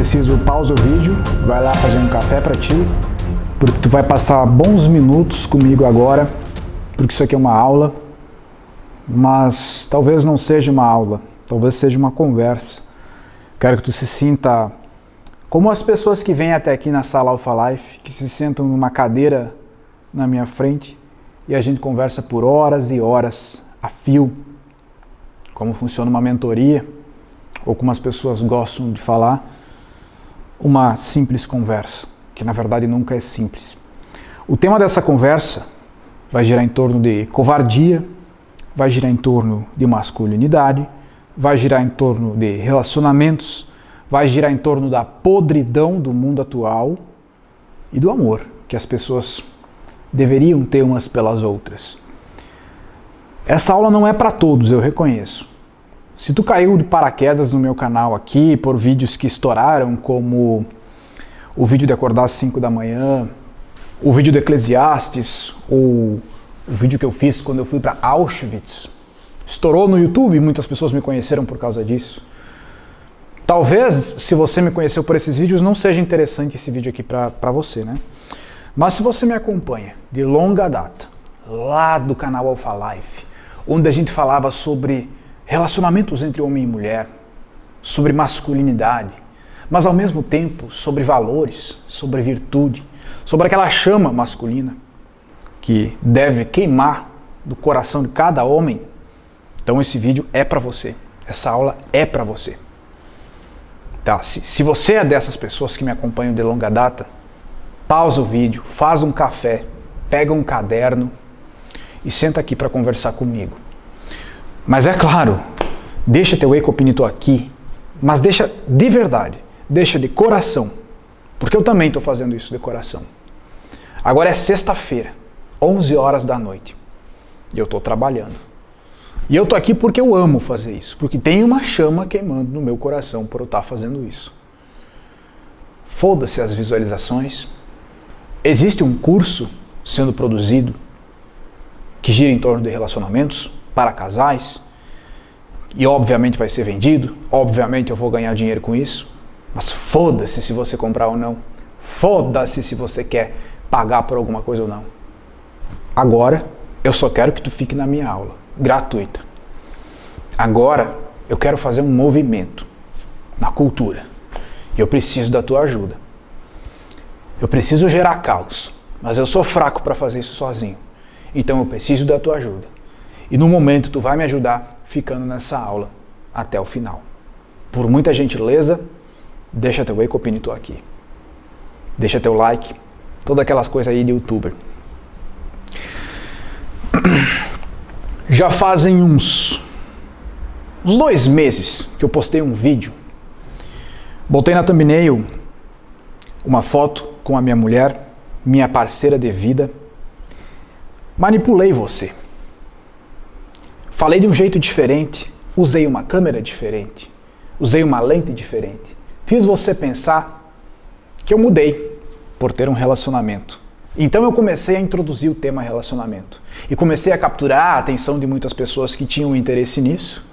preciso, pausa o vídeo, vai lá fazer um café para ti, porque tu vai passar bons minutos comigo agora, porque isso aqui é uma aula, mas talvez não seja uma aula, talvez seja uma conversa. Quero que tu se sinta como as pessoas que vêm até aqui na sala Alpha Life, que se sentam numa cadeira na minha frente e a gente conversa por horas e horas a fio, como funciona uma mentoria, ou como as pessoas gostam de falar, uma simples conversa, que na verdade nunca é simples. O tema dessa conversa vai girar em torno de covardia, vai girar em torno de masculinidade, vai girar em torno de relacionamentos, vai girar em torno da podridão do mundo atual e do amor que as pessoas deveriam ter umas pelas outras. Essa aula não é para todos, eu reconheço. Se tu caiu de paraquedas no meu canal aqui por vídeos que estouraram, como o vídeo de acordar às 5 da manhã, o vídeo do Eclesiastes, ou o vídeo que eu fiz quando eu fui para Auschwitz, estourou no YouTube e muitas pessoas me conheceram por causa disso. Talvez, se você me conheceu por esses vídeos, não seja interessante esse vídeo aqui para você, né? Mas se você me acompanha de longa data, lá do canal Alpha Life, onde a gente falava sobre relacionamentos entre homem e mulher, sobre masculinidade, mas ao mesmo tempo sobre valores, sobre virtude, sobre aquela chama masculina que deve queimar do coração de cada homem, então esse vídeo é para você, essa aula é para você. Tá, se você é dessas pessoas que me acompanham de longa data, pausa o vídeo, faz um café, pega um caderno e senta aqui para conversar comigo. Mas é claro, deixa teu Ecopinito aqui, mas deixa de verdade, deixa de coração, porque eu também estou fazendo isso de coração. Agora é sexta-feira, 11 horas da noite, e eu estou trabalhando. E eu estou aqui porque eu amo fazer isso, porque tem uma chama queimando no meu coração por eu estar fazendo isso. Foda-se as visualizações. Existe um curso sendo produzido que gira em torno de relacionamentos para casais, e obviamente vai ser vendido, obviamente eu vou ganhar dinheiro com isso, mas foda-se se você comprar ou não, foda-se se você quer pagar por alguma coisa ou não. Agora, eu só quero que tu fique na minha aula, gratuita. Agora, eu quero fazer um movimento na cultura, e eu preciso da tua ajuda. Eu preciso gerar caos, mas eu sou fraco para fazer isso sozinho, então eu preciso da tua ajuda. E no momento tu vai me ajudar ficando nessa aula até o final. Por muita gentileza, deixa teu Ecopinito aqui. Deixa teu like, todas aquelas coisas aí de youtuber. Já fazem uns 2 meses que eu postei um vídeo. Botei na thumbnail uma foto com a minha mulher, minha parceira de vida. Manipulei você. Falei de um jeito diferente, usei uma câmera diferente, usei uma lente diferente. Fiz você pensar que eu mudei por ter um relacionamento. Então eu comecei a introduzir o tema relacionamento. E comecei a capturar a atenção de muitas pessoas que tinham interesse nisso.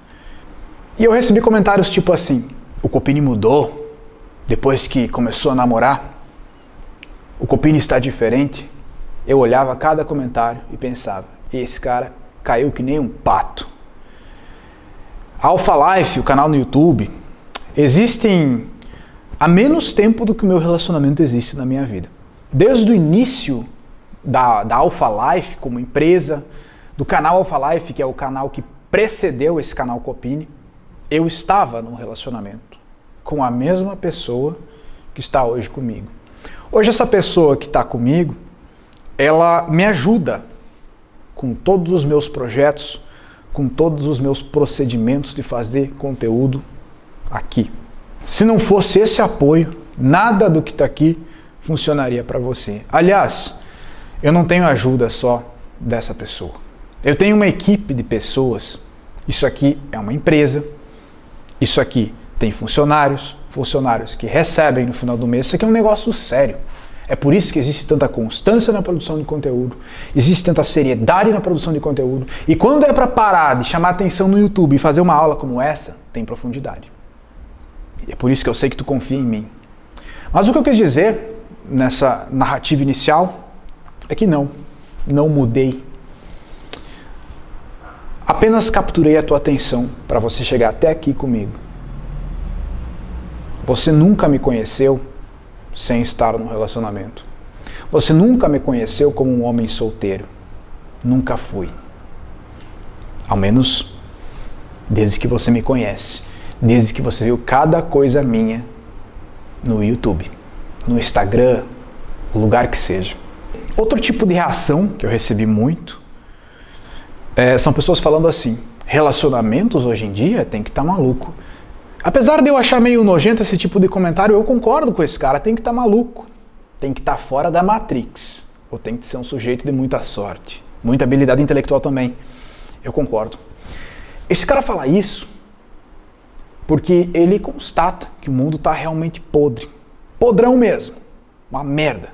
E eu recebi comentários tipo assim: o Copini mudou depois que começou a namorar? O Copini está diferente? Eu olhava cada comentário e pensava: esse cara caiu que nem um pato. Alpha Life, o canal no YouTube, existem há menos tempo do que o meu relacionamento existe na minha vida. Desde o início da Alpha Life como empresa, do canal Alpha Life, que é o canal que precedeu esse canal Copini, eu estava num relacionamento com a mesma pessoa que está hoje comigo. Hoje essa pessoa que está comigo, ela me ajuda com todos os meus projetos, com todos os meus procedimentos de fazer conteúdo aqui. Se não fosse esse apoio, nada do que está aqui funcionaria para você. Aliás, eu não tenho ajuda só dessa pessoa. Eu tenho uma equipe de pessoas. Isso aqui é uma empresa. Isso aqui tem funcionários que recebem no final do mês. Isso aqui é um negócio sério. É por isso que existe tanta constância na produção de conteúdo, existe tanta seriedade na produção de conteúdo, e quando é para parar de chamar atenção no YouTube e fazer uma aula como essa, tem profundidade. E é por isso que eu sei que tu confia em mim. Mas o que eu quis dizer nessa narrativa inicial é que não mudei. Apenas capturei a tua atenção para você chegar até aqui comigo. Você nunca me conheceu sem estar num relacionamento. Você nunca me conheceu como um homem solteiro. Nunca fui. Ao menos desde que você me conhece. Desde que você viu cada coisa minha no YouTube, no Instagram, o lugar que seja. Outro tipo de reação que eu recebi muito são pessoas falando assim: relacionamentos hoje em dia tem que estar maluco. Apesar de eu achar meio nojento esse tipo de comentário, eu concordo com esse cara, tem que estar maluco. Tem que estar fora da Matrix. Ou tem que ser um sujeito de muita sorte. Muita habilidade intelectual também. Eu concordo. Esse cara fala isso porque ele constata que o mundo está realmente podre. Podrão mesmo. Uma merda.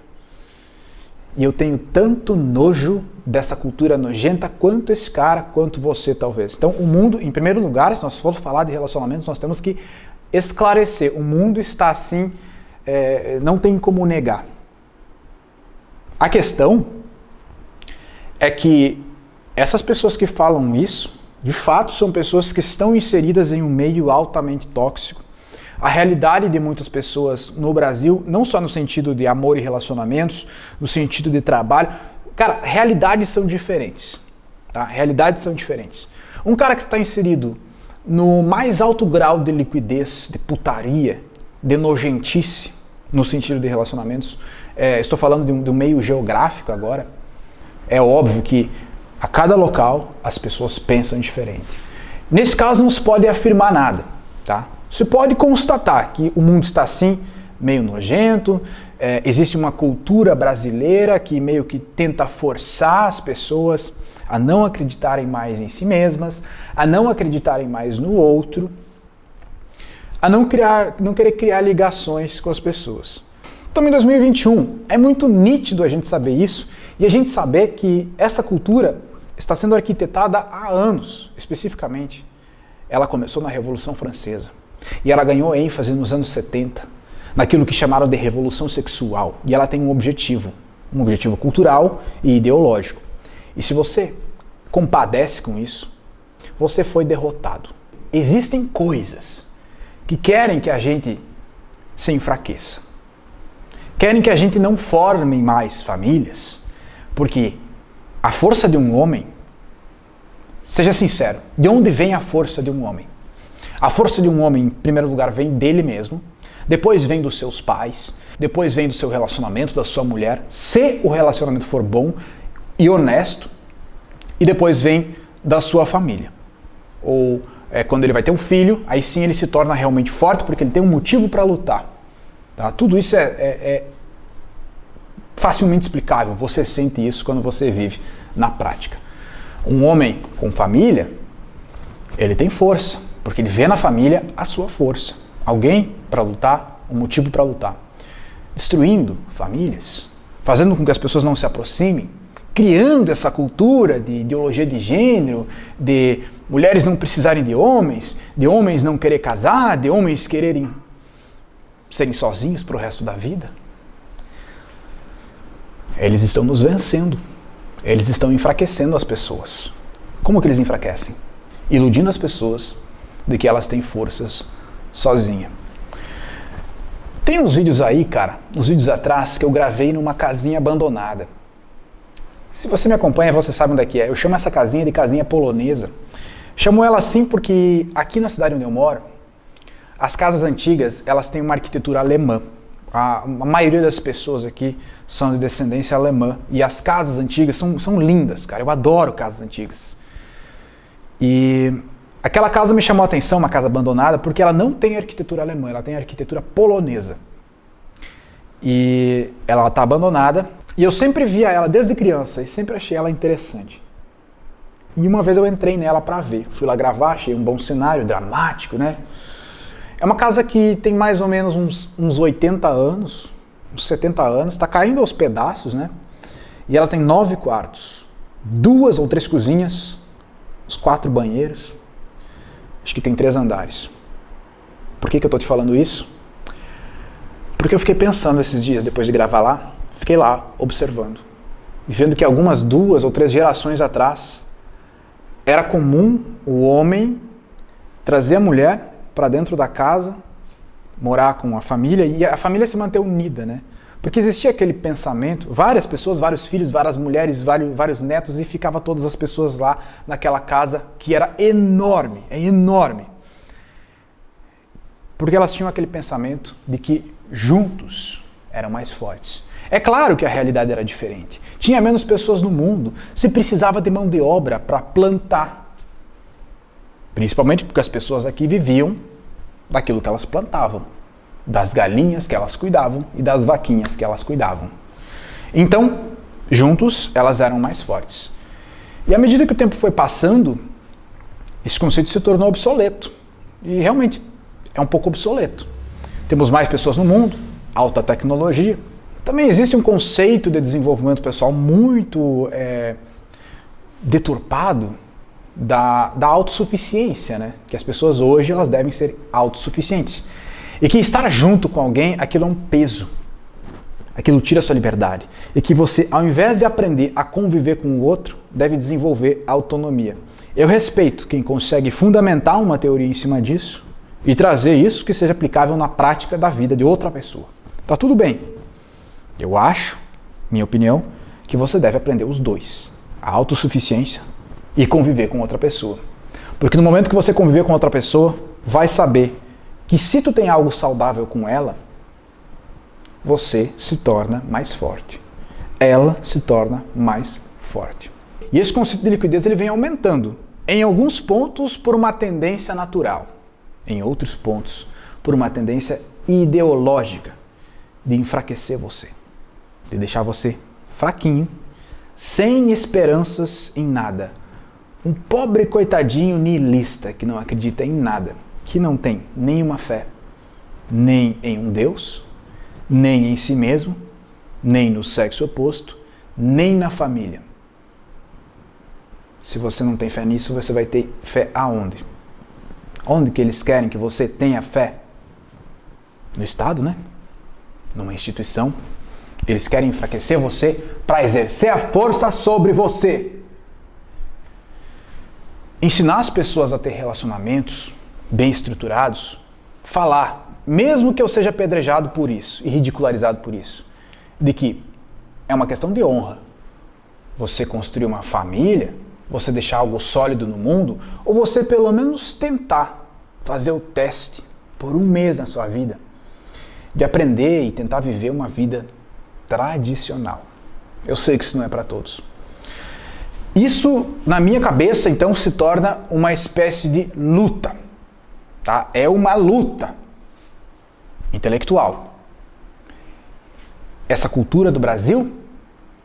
E eu tenho tanto nojo dessa cultura nojenta quanto esse cara, quanto você talvez. Então o mundo, em primeiro lugar, se nós formos falar de relacionamentos, nós temos que esclarecer. O mundo está assim, não tem como negar. A questão é que essas pessoas que falam isso, de fato, são pessoas que estão inseridas em um meio altamente tóxico. A realidade de muitas pessoas no Brasil, não só no sentido de amor e relacionamentos, no sentido de trabalho, cara, realidades são diferentes. Tá? Realidades são diferentes. Um cara que está inserido no mais alto grau de liquidez, de putaria, de nojentice, no sentido de relacionamentos, estou falando de um meio geográfico agora, é óbvio que a cada local as pessoas pensam diferente. Nesse caso não se pode afirmar nada, tá? Você pode constatar que o mundo está assim, meio nojento, existe uma cultura brasileira que meio que tenta forçar as pessoas a não acreditarem mais em si mesmas, a não acreditarem mais no outro, a não querer criar ligações com as pessoas. Então, em 2021, é muito nítido a gente saber isso e a gente saber que essa cultura está sendo arquitetada há anos, especificamente. Ela começou na Revolução Francesa e ela ganhou ênfase nos anos 70, naquilo que chamaram de Revolução Sexual. E ela tem um objetivo cultural e ideológico. E se você compadece com isso, você foi derrotado. Existem coisas que querem que a gente se enfraqueça. Querem que a gente não forme mais famílias, porque a força de um homem, seja sincero, de onde vem a força de um homem? A força de um homem, em primeiro lugar, vem dele mesmo, depois vem dos seus pais, depois vem do seu relacionamento, da sua mulher, se o relacionamento for bom e honesto, e depois vem da sua família. Ou quando ele vai ter um filho, aí sim ele se torna realmente forte, porque ele tem um motivo para lutar. Tá? Tudo isso é facilmente explicável, você sente isso quando você vive na prática. Um homem com família, ele tem força, porque ele vê na família a sua força. Alguém para lutar, um motivo para lutar. Destruindo famílias, fazendo com que as pessoas não se aproximem, criando essa cultura de ideologia de gênero, de mulheres não precisarem de homens não querer casar, de homens quererem serem sozinhos para o resto da vida. Eles estão nos vencendo. Eles estão enfraquecendo as pessoas. Como que eles enfraquecem? Iludindo as pessoas de que elas têm forças sozinhas. Tem uns vídeos aí, cara, uns vídeos atrás, que eu gravei numa casinha abandonada. Se você me acompanha, você sabe onde é que é. Eu chamo essa casinha de casinha polonesa. Chamo ela assim porque aqui na cidade onde eu moro, as casas antigas, elas têm uma arquitetura alemã. A maioria das pessoas aqui são de descendência alemã. E as casas antigas são lindas, cara. Eu adoro casas antigas. E aquela casa me chamou a atenção, uma casa abandonada, porque ela não tem arquitetura alemã, ela tem arquitetura polonesa. E ela está abandonada. E eu sempre via ela desde criança e sempre achei ela interessante. E uma vez eu entrei nela para ver. Fui lá gravar, achei um bom cenário, dramático, né? É uma casa que tem mais ou menos uns 80 anos, uns 70 anos, está caindo aos pedaços, né? E ela tem 9 quartos, 2 ou 3 cozinhas, os 4 banheiros, acho que tem 3 andares. Por que eu estou te falando isso? Porque eu fiquei pensando esses dias, depois de gravar lá, fiquei lá observando. E vendo que algumas 2 ou 3 gerações atrás, era comum o homem trazer a mulher para dentro da casa, morar com a família, e a família se manter unida, né? Porque existia aquele pensamento, várias pessoas, vários filhos, várias mulheres, vários netos, e ficava todas as pessoas lá naquela casa que era enorme, é enorme. Porque elas tinham aquele pensamento de que juntos eram mais fortes. É claro que a realidade era diferente. Tinha menos pessoas no mundo, se precisava de mão de obra para plantar. Principalmente porque as pessoas aqui viviam daquilo que elas plantavam, das galinhas que elas cuidavam e das vaquinhas que elas cuidavam. Então, juntos, elas eram mais fortes. E à medida que o tempo foi passando, esse conceito se tornou obsoleto. E realmente é um pouco obsoleto. Temos mais pessoas no mundo, alta tecnologia. Também existe um conceito de desenvolvimento pessoal muito deturpado da autossuficiência, né? Que as pessoas hoje elas devem ser autossuficientes. E que estar junto com alguém, aquilo é um peso. Aquilo tira a sua liberdade. E que você, ao invés de aprender a conviver com o outro, deve desenvolver autonomia. Eu respeito quem consegue fundamentar uma teoria em cima disso e trazer isso que seja aplicável na prática da vida de outra pessoa. Tá tudo bem. Eu acho, minha opinião, que você deve aprender os dois. A autossuficiência e conviver com outra pessoa. Porque no momento que você conviver com outra pessoa, vai saber que se tu tem algo saudável com ela, você se torna mais forte. Ela se torna mais forte. E esse conceito de liquidez ele vem aumentando. Em alguns pontos por uma tendência natural. Em outros pontos por uma tendência ideológica de enfraquecer você. De deixar você fraquinho, sem esperanças em nada. Um pobre coitadinho nihilista que não acredita em nada, que não tem nenhuma fé, nem em um Deus, nem em si mesmo, nem no sexo oposto, nem na família. Se você não tem fé nisso, você vai ter fé aonde? Onde que eles querem que você tenha fé? No Estado, né? Numa instituição. Eles querem enfraquecer você para exercer a força sobre você. Ensinar as pessoas a ter relacionamentos bem estruturados, falar, mesmo que eu seja apedrejado por isso e ridicularizado por isso, de que é uma questão de honra. Você construir uma família, você deixar algo sólido no mundo, ou você pelo menos tentar fazer o teste por 1 mês na sua vida, de aprender e tentar viver uma vida tradicional. Eu sei que isso não é para todos. Isso, na minha cabeça, então, se torna uma espécie de luta. Tá? É uma luta intelectual. Essa cultura do Brasil,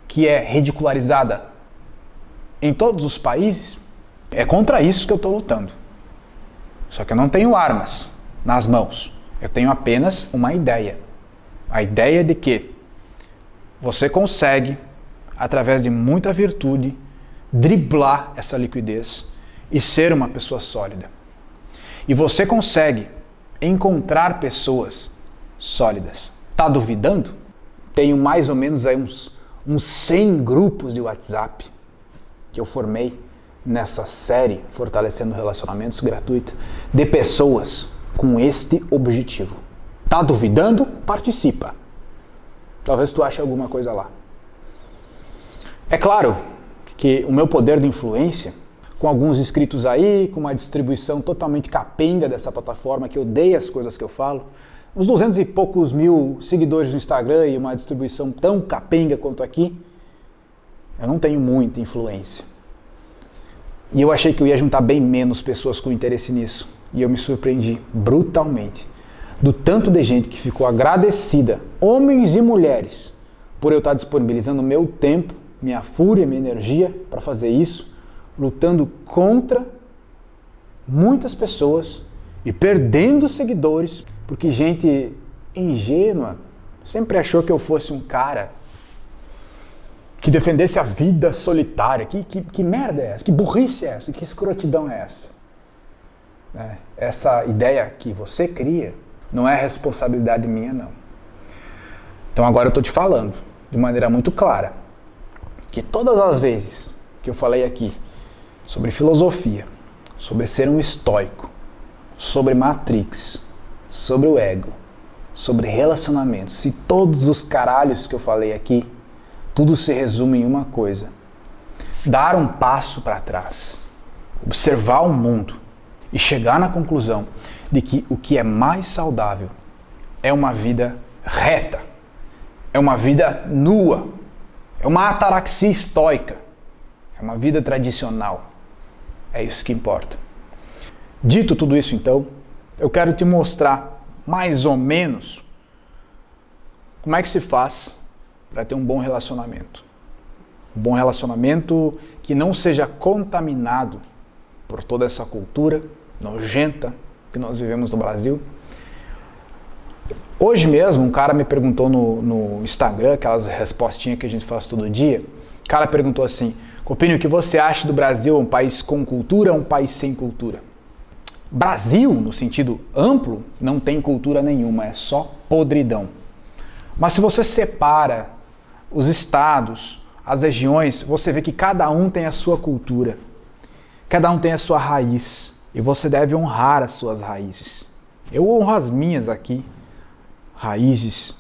que é ridicularizada em todos os países, é contra isso que eu estou lutando. Só que eu não tenho armas nas mãos. Eu tenho apenas uma ideia. A ideia de que você consegue, através de muita virtude, driblar essa liquidez e ser uma pessoa sólida. E você consegue encontrar pessoas sólidas. Tá duvidando? Tenho mais ou menos aí uns 100 grupos de WhatsApp que eu formei nessa série Fortalecendo Relacionamentos gratuita de pessoas com este objetivo. Tá duvidando? Participa. Talvez tu ache alguma coisa lá. É claro que o meu poder de influência, com alguns inscritos aí, com uma distribuição totalmente capenga dessa plataforma, que odeia as coisas que eu falo, uns 200 e poucos mil seguidores no Instagram e uma distribuição tão capenga quanto aqui, eu não tenho muita influência. E eu achei que eu ia juntar bem menos pessoas com interesse nisso. E eu me surpreendi brutalmente do tanto de gente que ficou agradecida, homens e mulheres, por eu estar disponibilizando meu tempo, minha fúria, minha energia para fazer isso, lutando contra muitas pessoas e perdendo seguidores, porque gente ingênua sempre achou que eu fosse um cara que defendesse a vida solitária. Que merda é essa? Que burrice é essa? Que escrotidão é essa? Essa ideia que você cria não é responsabilidade minha, não. Então agora eu estou te falando de maneira muito clara que todas as vezes que eu falei aqui sobre filosofia, sobre ser um estoico, sobre Matrix, sobre o ego, sobre relacionamentos, e todos os caralhos que eu falei aqui, tudo se resume em uma coisa: dar um passo para trás, observar o mundo e chegar na conclusão de que o que é mais saudável é uma vida reta, é uma vida nua, é uma ataraxia estoica, é uma vida tradicional. É isso que importa. Dito tudo isso, então, eu quero te mostrar mais ou menos como é que se faz para ter um bom relacionamento. Um bom relacionamento que não seja contaminado por toda essa cultura nojenta que nós vivemos no Brasil. Hoje mesmo, um cara me perguntou no Instagram, aquelas respostinhas que a gente faz todo dia. O cara perguntou assim: Copini, o que você acha do Brasil? É um país com cultura ou um país sem cultura? Brasil, no sentido amplo, não tem cultura nenhuma, é só podridão. Mas se você separa os estados, as regiões, você vê que cada um tem a sua cultura, cada um tem a sua raiz, e você deve honrar as suas raízes. Eu honro as minhas aqui, raízes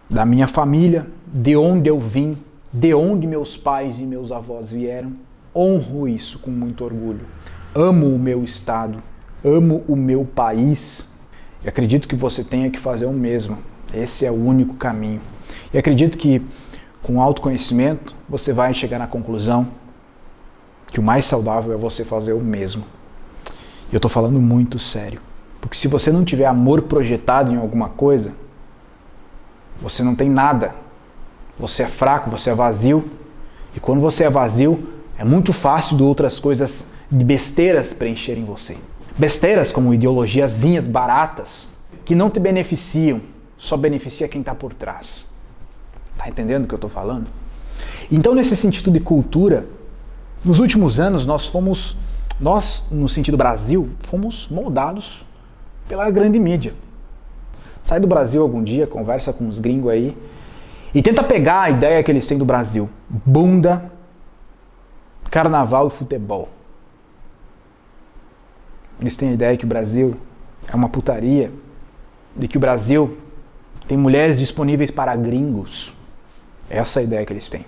da minha família, de onde eu vim, de onde meus pais e meus avós vieram. Honro isso com muito orgulho. Amo o meu estado, amo o meu país, e acredito que você tenha que fazer o mesmo. Esse é o único caminho. E acredito que com autoconhecimento você vai chegar na conclusão que o mais saudável é você fazer o mesmo. E eu estou falando muito sério. Porque se você não tiver amor projetado em alguma coisa, você não tem nada. Você é fraco, você é vazio. E quando você é vazio, é muito fácil de outras coisas, de besteiras preencherem você. Besteiras como ideologiazinhas baratas, que não te beneficiam, só beneficia quem está por trás. Tá entendendo o que eu estou falando? Então, nesse sentido de cultura, nos últimos anos nós, no sentido Brasil, fomos moldados pela grande mídia. Sai do Brasil algum dia, conversa com uns gringos aí e tenta pegar a ideia que eles têm do Brasil. Bunda, carnaval e futebol. Eles têm a ideia que o Brasil é uma putaria, de que o Brasil tem mulheres disponíveis para gringos. Essa é a ideia que eles têm.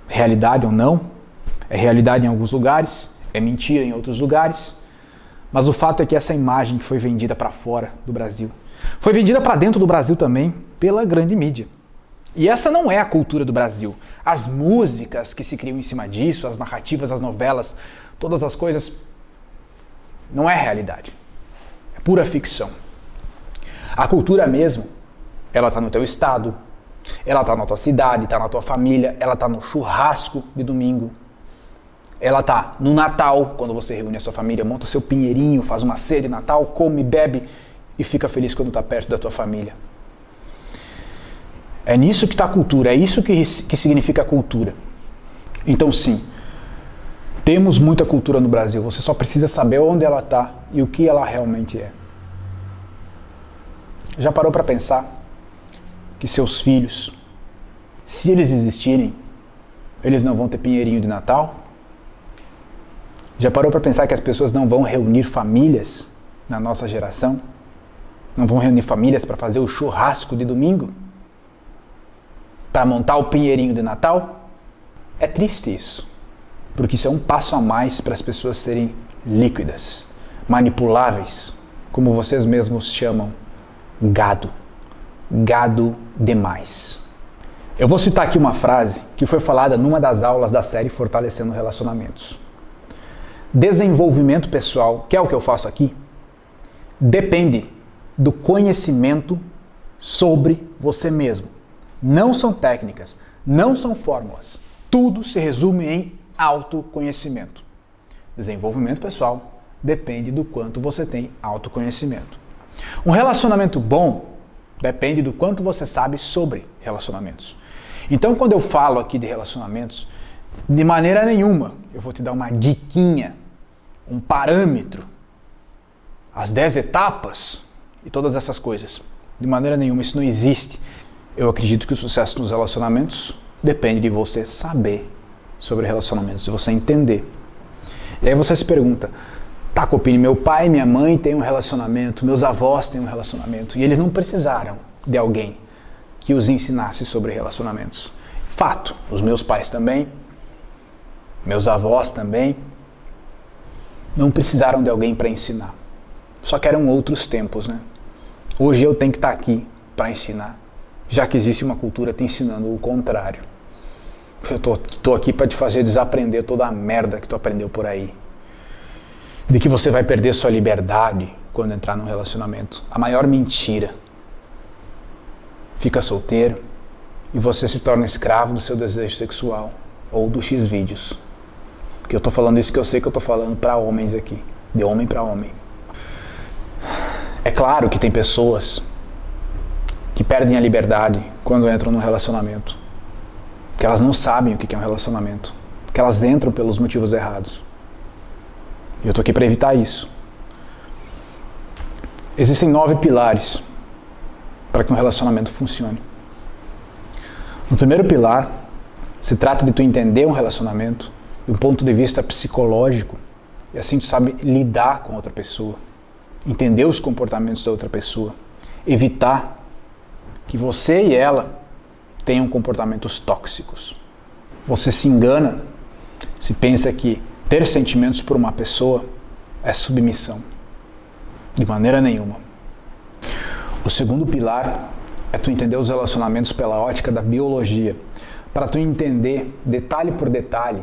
Realidade ou não, é realidade em alguns lugares, é mentira em outros lugares, mas o fato é que essa imagem que foi vendida para fora do Brasil, foi vendida para dentro do Brasil também pela grande mídia. E essa não é a cultura do Brasil. As músicas que se criam em cima disso, as narrativas, as novelas, todas as coisas, não é realidade. É pura ficção. A cultura mesmo, ela está no teu estado, ela está na tua cidade, está na tua família, ela está no churrasco de domingo, ela está no Natal, quando você reúne a sua família, monta seu pinheirinho, faz uma ceia de Natal, come, bebe e fica feliz quando está perto da tua família. É nisso que está a cultura, é isso que significa a cultura. Então sim, temos muita cultura no Brasil, você só precisa saber onde ela está e o que ela realmente é. Já parou para pensar que seus filhos, se eles existirem, eles não vão ter pinheirinho de Natal? Já parou para pensar que as pessoas não vão reunir famílias na nossa geração? Não vão reunir famílias para fazer o churrasco de domingo? Para montar o pinheirinho de Natal? É triste isso, porque isso é um passo a mais para as pessoas serem líquidas, manipuláveis, como vocês mesmos chamam, gado. Gado demais. Eu vou citar aqui uma frase que foi falada numa das aulas da série Fortalecendo Relacionamentos. Desenvolvimento pessoal, que é o que eu faço aqui, depende do conhecimento sobre você mesmo. Não são técnicas, não são fórmulas. Tudo se resume em autoconhecimento. Desenvolvimento pessoal depende do quanto você tem autoconhecimento. Um relacionamento bom depende do quanto você sabe sobre relacionamentos. Então, quando eu falo aqui de relacionamentos, de maneira nenhuma eu vou te dar uma diquinha, um parâmetro, as 10 etapas e todas essas coisas. De maneira nenhuma, isso não existe. Eu acredito que o sucesso nos relacionamentos depende de você saber sobre relacionamentos, de você entender. E aí você se pergunta, tá, Copini, meu pai e minha mãe têm um relacionamento, meus avós têm um relacionamento, e eles não precisaram de alguém que os ensinasse sobre relacionamentos. Fato, os meus pais também, meus avós também, não precisaram de alguém para ensinar. Só que eram outros tempos, né? Hoje eu tenho que estar aqui para ensinar, já que existe uma cultura te ensinando o contrário. Eu tô aqui para te fazer desaprender toda a merda que tu aprendeu por aí. De que você vai perder sua liberdade quando entrar num relacionamento. A maior mentira. Fica solteiro e você se torna escravo do seu desejo sexual ou do X-vídeos. Porque eu tô falando isso que eu sei que eu tô falando para homens aqui, de homem para homem. É claro que tem pessoas que perdem a liberdade quando entram num relacionamento. Porque elas não sabem o que é um relacionamento. Porque elas entram pelos motivos errados. E eu tô aqui para evitar isso. Existem 9 pilares para que um relacionamento funcione. No primeiro pilar, se trata de tu entender um relacionamento de um ponto de vista psicológico, e assim tu sabe lidar com outra pessoa, entender os comportamentos da outra pessoa, evitar que você e ela tenham comportamentos tóxicos. Você se engana se pensa que ter sentimentos por uma pessoa é submissão. De maneira nenhuma. O segundo pilar é tu entender os relacionamentos pela ótica da biologia, para tu entender detalhe por detalhe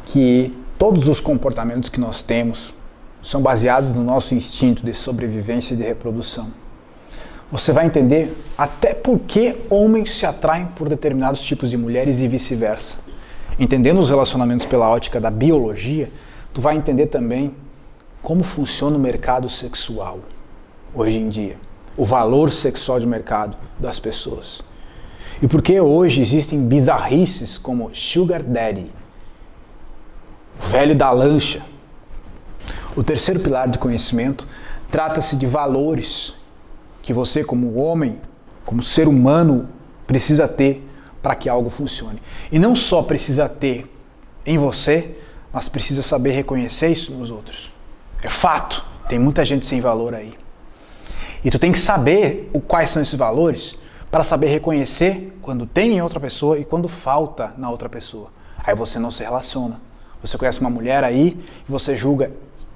que todos os comportamentos que nós temos são baseados no nosso instinto de sobrevivência e de reprodução. Você vai entender até por que homens se atraem por determinados tipos de mulheres e vice-versa. Entendendo os relacionamentos pela ótica da biologia, tu vai entender também como funciona o mercado sexual hoje em dia. O valor sexual de mercado das pessoas. E por que hoje existem bizarrices como Sugar Daddy, o velho da lancha. O terceiro pilar de conhecimento trata-se de valores que você, como homem, como ser humano, precisa ter para que algo funcione. E não só precisa ter em você, mas precisa saber reconhecer isso nos outros. É fato, tem muita gente sem valor aí. E tu tem que saber quais são esses valores para saber reconhecer quando tem em outra pessoa e quando falta na outra pessoa. Aí você não se relaciona. Você conhece uma mulher aí e você julga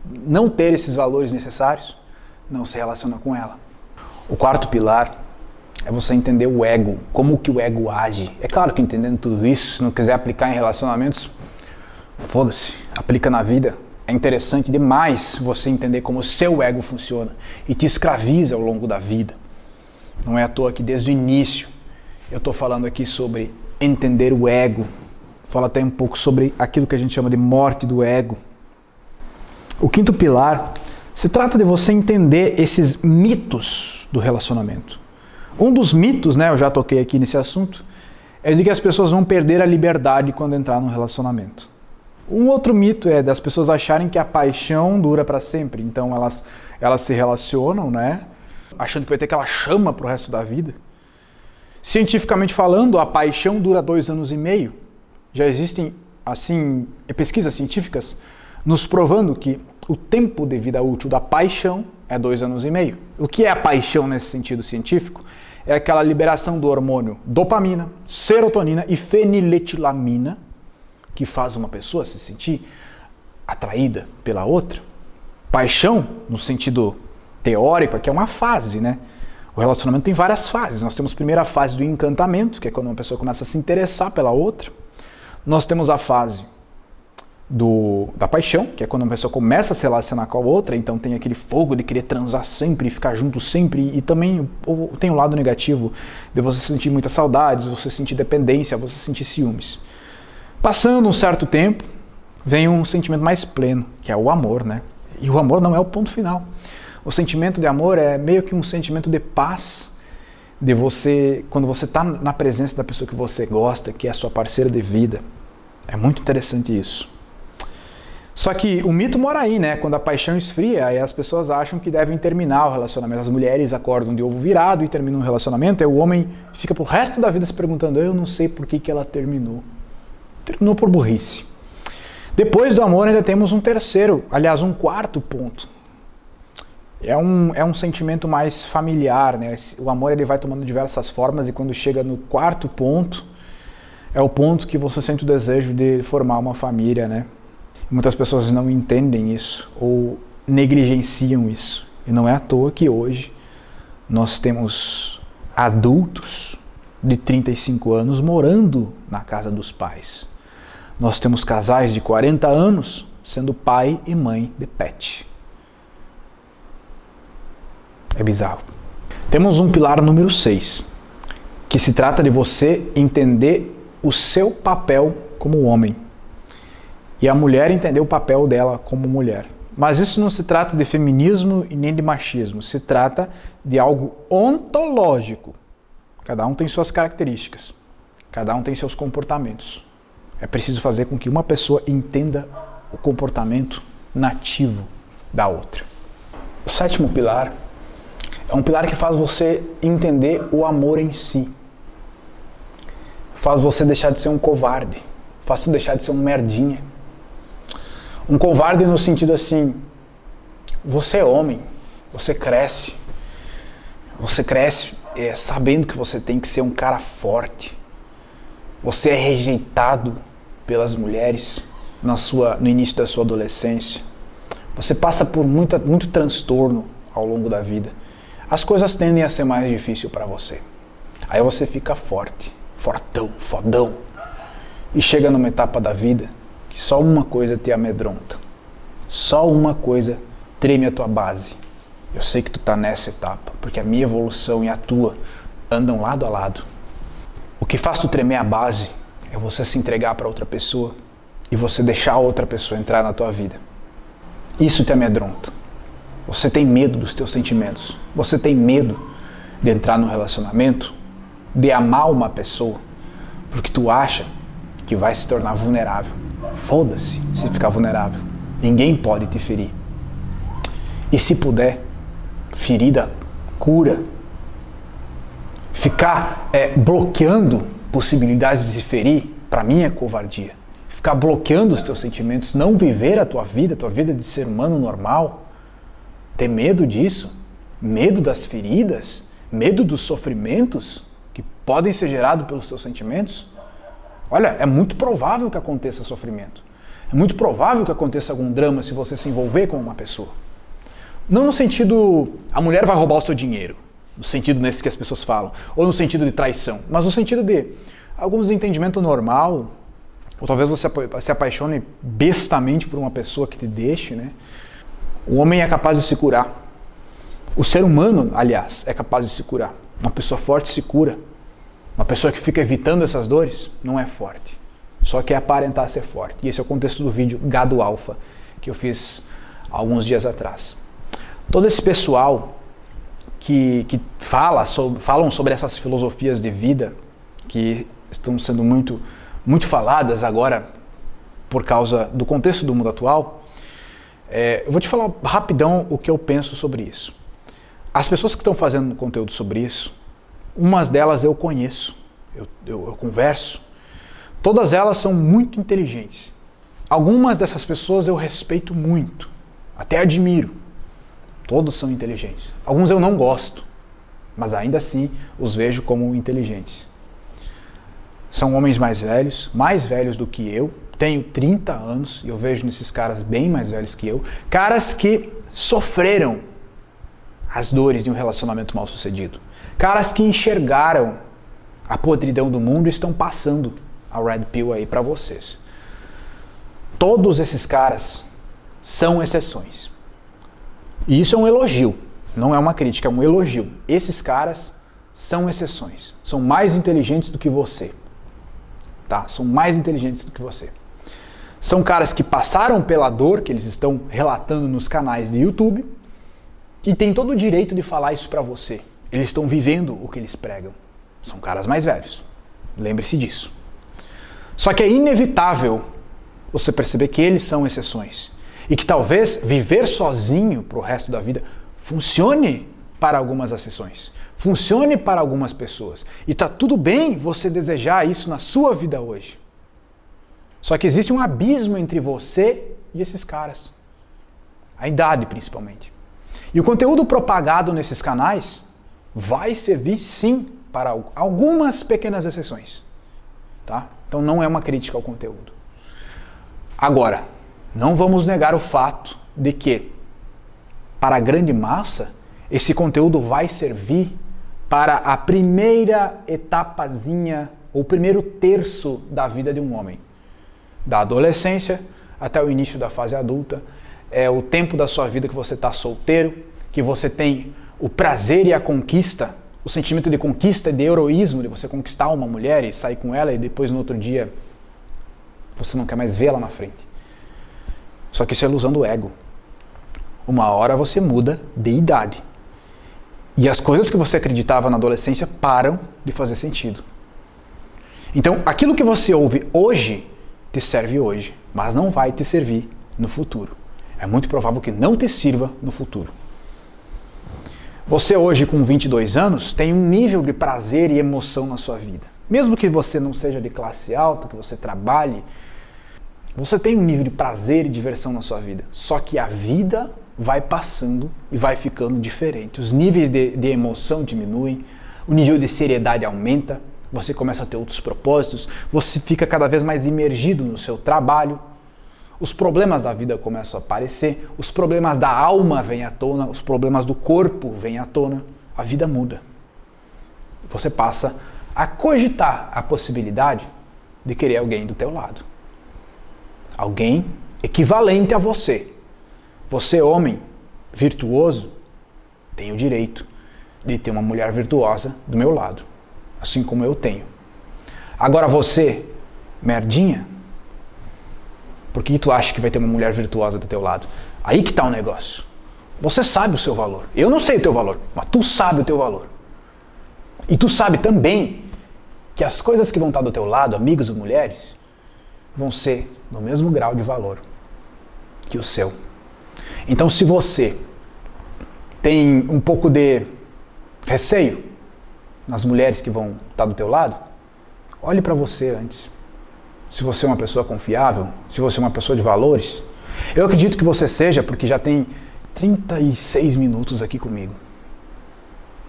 não ter esses valores necessários, não se relaciona com ela. O quarto pilar é você entender o ego, como que o ego age. É claro que entendendo tudo isso, se não quiser aplicar em relacionamentos, foda-se, aplica na vida. É interessante demais você entender como o seu ego funciona e te escraviza ao longo da vida. Não é à toa que desde o início eu estou falando aqui sobre entender o ego. Falo até um pouco sobre aquilo que a gente chama de morte do ego. O quinto pilar se trata de você entender esses mitos do relacionamento. Um dos mitos, né, eu já toquei aqui nesse assunto, é de que as pessoas vão perder a liberdade quando entrar num relacionamento. Um outro mito é das pessoas acharem que a paixão dura para sempre. Então elas se relacionam, né, achando que vai ter aquela chama pro resto da vida. Cientificamente falando, a paixão dura 2 anos e meio. Já existem, assim, pesquisas científicas nos provando que o tempo de vida útil da paixão é 2 anos e meio. O que é a paixão nesse sentido científico? É aquela liberação do hormônio dopamina, serotonina e feniletilamina que faz uma pessoa se sentir atraída pela outra. Paixão, no sentido teórico, que é uma fase, né? O relacionamento tem várias fases. Nós temos a primeira fase do encantamento, que é quando uma pessoa começa a se interessar pela outra. Nós temos a fase da paixão, que é quando uma pessoa começa a se relacionar com a outra, então tem aquele fogo de querer transar sempre, ficar junto sempre, e também tem um lado negativo de você sentir muita saudade, você sentir dependência, você sentir ciúmes. Passando um certo tempo, vem um sentimento mais pleno, que é o amor, né? E o amor não é o ponto final. O sentimento de amor é meio que um sentimento de paz, de você, quando você está na presença da pessoa que você gosta, que é a sua parceira de vida. É muito interessante isso. Só que o mito mora aí, né? Quando a paixão esfria, aí as pessoas acham que devem terminar o relacionamento. As mulheres acordam de ovo virado e terminam um relacionamento, aí o homem fica pro resto da vida se perguntando, eu não sei por que ela terminou. Terminou por burrice. Depois do amor ainda temos um terceiro, aliás, um quarto ponto. É um sentimento mais familiar, né? O amor ele vai tomando diversas formas e quando chega no quarto ponto, é o ponto que você sente o desejo de formar uma família, né? Muitas pessoas não entendem isso ou negligenciam isso. E não é à toa que hoje nós temos adultos de 35 anos morando na casa dos pais. Nós temos casais de 40 anos sendo pai e mãe de pet. É bizarro. Temos um pilar número 6, que se trata de você entender o seu papel como homem. E a mulher entender o papel dela como mulher. Mas isso não se trata de feminismo e nem de machismo. Se trata de algo ontológico. Cada um tem suas características. Cada um tem seus comportamentos. É preciso fazer com que uma pessoa entenda o comportamento nativo da outra. O 7º pilar é um pilar que faz você entender o amor em si. Faz você deixar de ser um covarde. Faz você deixar de ser um merdinha. Um covarde no sentido assim, você é homem, você cresce sabendo que você tem que ser um cara forte. Você é rejeitado pelas mulheres no início da sua adolescência. Você passa por muito transtorno ao longo da vida. As coisas tendem a ser mais difíceis para você. Aí você fica forte, fortão, fodão. E chega numa etapa da vida que só uma coisa te amedronta. Só uma coisa treme a tua base. Eu sei que tu tá nessa etapa, porque a minha evolução e a tua andam lado a lado. O que faz tu tremer a base é você se entregar para outra pessoa e você deixar a outra pessoa entrar na tua vida. Isso te amedronta. Você tem medo dos teus sentimentos. Você tem medo de entrar num relacionamento, de amar uma pessoa, porque tu acha que vai se tornar vulnerável. Foda-se se ficar vulnerável. Ninguém pode te ferir. E se puder, ferida cura. Ficar bloqueando possibilidades de se ferir, para mim é covardia. Ficar bloqueando os teus sentimentos, não viver a tua vida de ser humano normal, ter medo disso, medo das feridas, medo dos sofrimentos que podem ser gerados pelos teus sentimentos. Olha, é muito provável que aconteça sofrimento. É muito provável que aconteça algum drama se você se envolver com uma pessoa. Não no sentido, a mulher vai roubar o seu dinheiro, no sentido nesse que as pessoas falam, ou no sentido de traição, mas no sentido de algum desentendimento normal, ou talvez você se apaixone bestamente por uma pessoa que te deixe, né? O homem é capaz de se curar. O ser humano, aliás, é capaz de se curar. Uma pessoa forte se cura. Uma pessoa que fica evitando essas dores não é forte. Só quer aparentar ser forte. E esse é o contexto do vídeo Gado Alfa, que eu fiz alguns dias atrás. Todo esse pessoal que falam sobre essas filosofias de vida, que estão sendo muito faladas agora por causa do contexto do mundo atual, eu vou te falar rapidão o que eu penso sobre isso. As pessoas que estão fazendo conteúdo sobre isso, umas delas eu conheço, eu converso, todas elas são muito inteligentes. Algumas dessas pessoas eu respeito muito, até admiro. Todos são inteligentes. Alguns eu não gosto, mas ainda assim os vejo como inteligentes. São homens mais velhos do que eu. Tenho 30 anos e eu vejo nesses caras bem mais velhos que eu. Caras que sofreram as dores de um relacionamento mal sucedido. Caras que enxergaram a podridão do mundo e estão passando a Red Pill aí para vocês. Todos esses caras são exceções. E isso é um elogio, não é uma crítica, é um elogio. Esses caras são exceções. São mais inteligentes do que você. Tá? São mais inteligentes do que você. São caras que passaram pela dor que eles estão relatando nos canais de YouTube e têm todo o direito de falar isso pra você. Eles estão vivendo o que eles pregam. São caras mais velhos. Lembre-se disso. Só que é inevitável você perceber que eles são exceções. E que talvez viver sozinho para o resto da vida funcione para algumas exceções. Funcione para algumas pessoas. E está tudo bem você desejar isso na sua vida hoje. Só que existe um abismo entre você e esses caras. A idade, principalmente. E o conteúdo propagado nesses canais vai servir, sim, para algumas pequenas exceções. Tá? Então não é uma crítica ao conteúdo. Agora, não vamos negar o fato de que, para a grande massa, esse conteúdo vai servir para a primeira etapazinha, ou primeiro terço da vida de um homem. Da adolescência até o início da fase adulta. É o tempo da sua vida que você está solteiro, que você tem o prazer e a conquista, o sentimento de conquista, de heroísmo, de você conquistar uma mulher e sair com ela e depois no outro dia você não quer mais vê-la na frente. Só que isso é ilusão do ego. Uma hora você muda de idade. E as coisas que você acreditava na adolescência param de fazer sentido. Então, aquilo que você ouve hoje te serve hoje, mas não vai te servir no futuro. É muito provável que não te sirva no futuro. Você hoje, com 22 anos, tem um nível de prazer e emoção na sua vida. Mesmo que você não seja de classe alta, que você trabalhe, você tem um nível de prazer e diversão na sua vida. Só que a vida vai passando e vai ficando diferente. Os níveis de emoção diminuem, o nível de seriedade aumenta, você começa a ter outros propósitos, você fica cada vez mais imergido no seu trabalho, os problemas da vida começam a aparecer, os problemas da alma vêm à tona, os problemas do corpo vêm à tona, a vida muda. Você passa a cogitar a possibilidade de querer alguém do teu lado. Alguém equivalente a você. Você, homem virtuoso, tem o direito de ter uma mulher virtuosa do meu lado, assim como eu tenho. Agora você, merdinha, por que tu acha que vai ter uma mulher virtuosa do teu lado? Aí que está o negócio. Você sabe o seu valor. Eu não sei o teu valor, mas tu sabe o teu valor. E tu sabe também que as coisas que vão estar do teu lado, amigos ou mulheres, vão ser no mesmo grau de valor que o seu. Então, se você tem um pouco de receio nas mulheres que vão estar do teu lado, olhe para você antes. Se você é uma pessoa confiável, se você é uma pessoa de valores, eu acredito que você seja, porque já tem 36 minutos aqui comigo.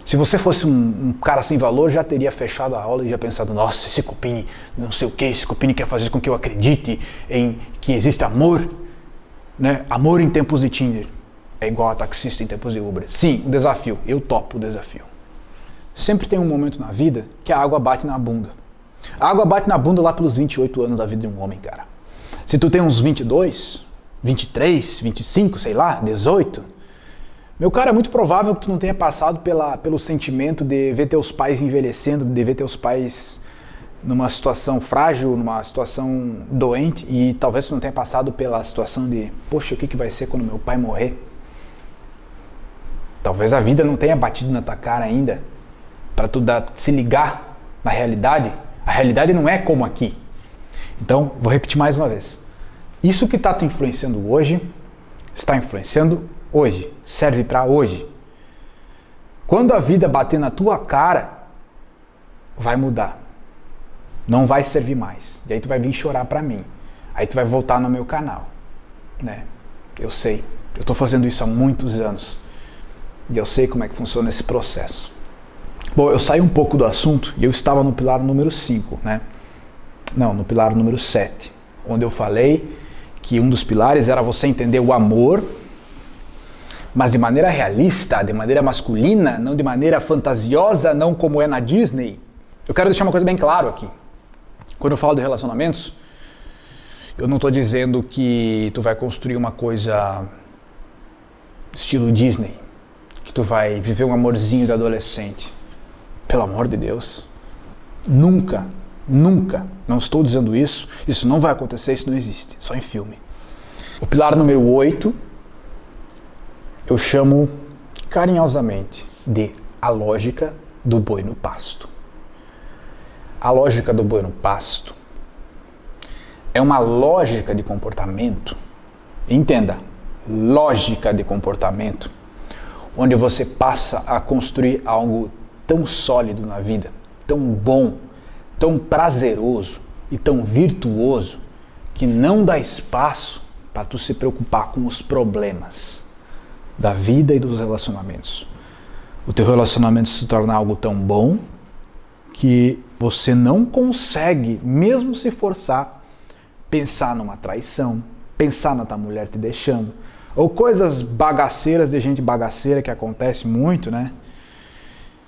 Se você fosse um cara sem valor, já teria fechado a aula e já pensado, nossa, esse Cupini, não sei o que, esse Cupini quer fazer com que eu acredite em que existe amor, né? Amor em tempos de Tinder é igual a taxista em tempos de Uber. Sim, o desafio, eu topo o desafio. Sempre tem um momento na vida que a água bate na bunda. A água bate na bunda lá pelos 28 anos da vida de um homem, cara. Se tu tem uns 22, 23, 25, sei lá, 18, meu cara, é muito provável que tu não tenha passado pelo sentimento de ver teus pais envelhecendo, de ver teus pais numa situação frágil, numa situação doente, e talvez tu não tenha passado pela situação de, poxa, o que vai ser quando meu pai morrer? Talvez a vida não tenha batido na tua cara ainda, para tu se ligar na realidade. A realidade não é como aqui. Então, vou repetir mais uma vez. Isso que está te influenciando hoje, está influenciando hoje. Serve para hoje. Quando a vida bater na tua cara, vai mudar. Não vai servir mais. E aí tu vai vir chorar para mim. Aí tu vai voltar no meu canal. Né? Eu sei. Eu estou fazendo isso há muitos anos. E eu sei como é que funciona esse processo. Bom, eu saí um pouco do assunto e eu estava no pilar número 5, né? Não, no pilar número 7, onde eu falei que um dos pilares era você entender o amor, mas de maneira realista, de maneira masculina, não de maneira fantasiosa, não como é na Disney. Eu quero deixar uma coisa bem claro aqui. Quando eu falo de relacionamentos, eu não estou dizendo que tu vai construir uma coisa estilo Disney, que tu vai viver um amorzinho de adolescente. Pelo amor de Deus. Nunca, nunca, não estou dizendo isso, isso não vai acontecer, isso não existe, só em filme. O pilar número 8, eu chamo carinhosamente de a lógica do boi no pasto. A lógica do boi no pasto É uma lógica de comportamento. Entenda, lógica de comportamento, onde você passa a construir algo tão sólido na vida, tão bom, tão prazeroso e tão virtuoso, que não dá espaço para tu se preocupar com os problemas da vida e dos relacionamentos. O teu relacionamento se torna algo tão bom que você não consegue, mesmo se forçar, pensar numa traição, pensar na tua mulher te deixando, ou coisas bagaceiras de gente bagaceira que acontece muito, né?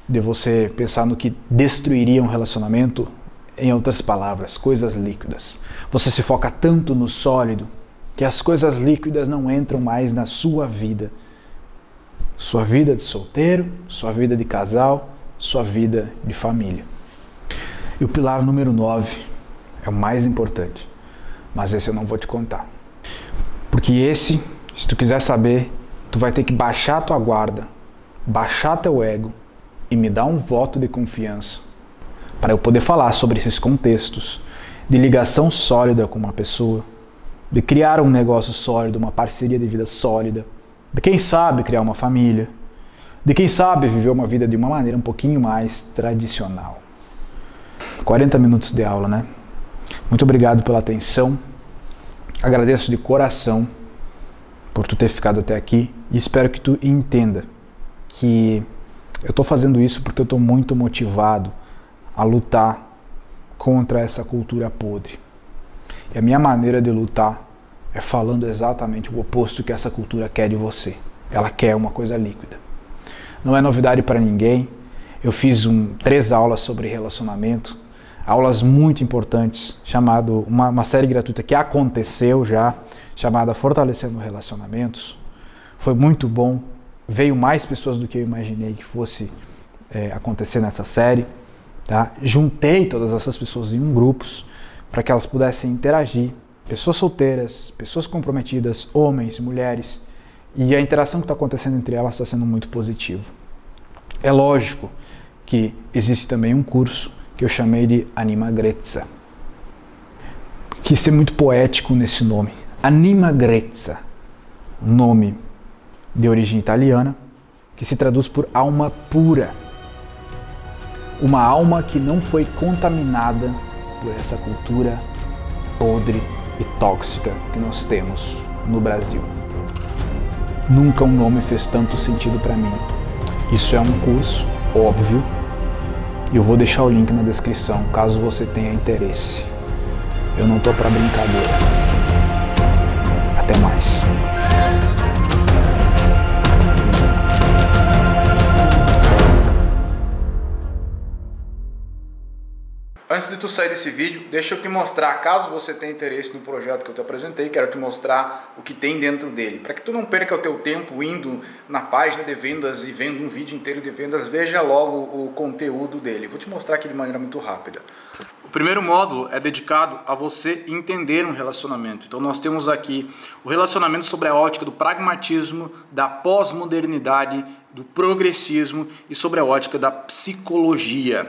De você pensar no que destruiria um relacionamento, em outras palavras, coisas líquidas. Você se foca tanto no sólido que as coisas líquidas não entram mais na sua vida. Sua vida de solteiro, sua vida de casal, sua vida de família. E o pilar número 9 é o mais importante, mas esse eu não vou te contar. Porque esse, se tu quiser saber, tu vai ter que baixar a tua guarda, baixar teu ego e me dar um voto de confiança para eu poder falar sobre esses contextos de ligação sólida com uma pessoa, de criar um negócio sólido, uma parceria de vida sólida, de quem sabe criar uma família, de quem sabe viver uma vida de uma maneira um pouquinho mais tradicional. 40 minutos de aula, né? Muito obrigado pela atenção. Agradeço de coração por tu ter ficado até aqui e espero que tu entenda que eu estou fazendo isso porque eu estou muito motivado a lutar contra essa cultura podre. E a minha maneira de lutar é falando exatamente o oposto que essa cultura quer de você. Ela quer uma coisa líquida. Não é novidade para ninguém. Eu fiz 3 aulas sobre relacionamento, aulas muito importantes, chamado uma série gratuita que aconteceu já, chamada Fortalecendo Relacionamentos. Foi muito bom, veio mais pessoas do que eu imaginei que fosse acontecer nessa série. Tá? Juntei todas essas pessoas em grupos para que elas pudessem interagir, pessoas solteiras, pessoas comprometidas, homens, mulheres, e a interação que está acontecendo entre elas está sendo muito positiva. É lógico que existe também um curso que eu chamei de Anima Grezza. Quis ser muito poético nesse nome. Anima Grezza, nome de origem italiana, que se traduz por alma pura. Uma alma que não foi contaminada por essa cultura podre e tóxica que nós temos no Brasil. Nunca um nome fez tanto sentido para mim. Isso é um curso, óbvio, e eu vou deixar o link na descrição, caso você tenha interesse. Eu não tô para brincadeira. Até mais. Antes de tu sair desse vídeo, deixa eu te mostrar, caso você tenha interesse no projeto que eu te apresentei, quero te mostrar o que tem dentro dele. Para que tu não perca o teu tempo indo na página de vendas e vendo um vídeo inteiro de vendas, veja logo o conteúdo dele. Vou te mostrar aqui de maneira muito rápida. O primeiro módulo é dedicado a você entender um relacionamento. Então nós temos aqui o relacionamento sobre a ótica do pragmatismo, da pós-modernidade, do progressismo e sobre a ótica da psicologia.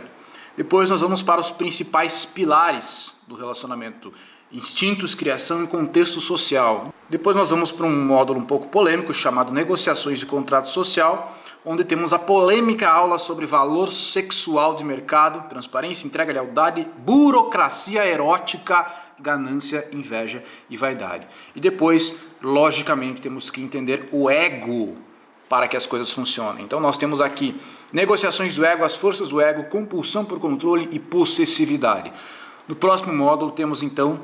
Depois nós vamos para os principais pilares do relacionamento: instintos, criação e contexto social. Depois nós vamos para um módulo um pouco polêmico chamado negociações de contrato social, onde temos a polêmica aula sobre valor sexual de mercado, transparência, entrega, lealdade, burocracia erótica, ganância, inveja e vaidade. E depois, logicamente, temos que entender o ego para que as coisas funcionem. Então nós temos aqui negociações do ego, as forças do ego, compulsão por controle e possessividade. No próximo módulo temos então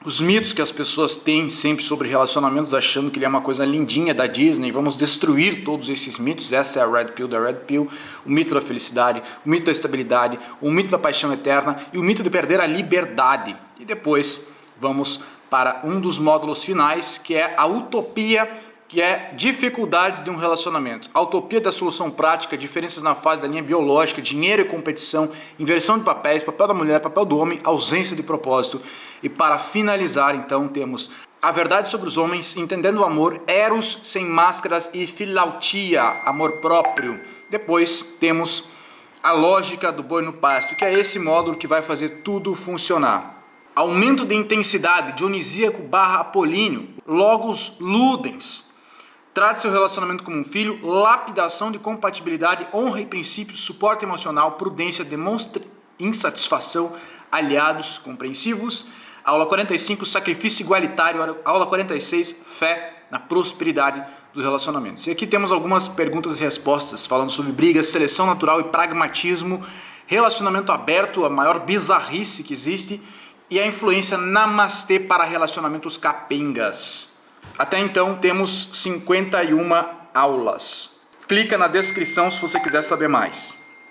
os mitos que as pessoas têm sempre sobre relacionamentos, achando que ele é uma coisa lindinha da Disney. Vamos destruir todos esses mitos. Essa é a Red Pill da Red Pill. O mito da felicidade, o mito da estabilidade, o mito da paixão eterna e o mito de perder a liberdade. E depois vamos para um dos módulos finais, que é a utopia, que é dificuldades de um relacionamento. A utopia da solução prática, diferenças na fase da linha biológica, dinheiro e competição, inversão de papéis, papel da mulher, papel do homem, ausência de propósito. E para finalizar, então, temos a verdade sobre os homens, entendendo o amor, eros sem máscaras e filautia, amor próprio. Depois temos a lógica do boi no pasto, que é esse módulo que vai fazer tudo funcionar. Aumento de intensidade, dionisíaco barra apolíneo, logos ludens. Trate seu relacionamento como um filho, lapidação de compatibilidade, honra e princípios, suporte emocional, prudência, demonstre insatisfação, aliados compreensivos. Aula 45, sacrifício igualitário. Aula 46, fé na prosperidade dos relacionamentos. E aqui temos algumas perguntas e respostas falando sobre brigas, seleção natural e pragmatismo, relacionamento aberto, a maior bizarrice que existe, e a influência namastê para relacionamentos capengas. Até então temos 51 aulas. Clica na descrição se você quiser saber mais.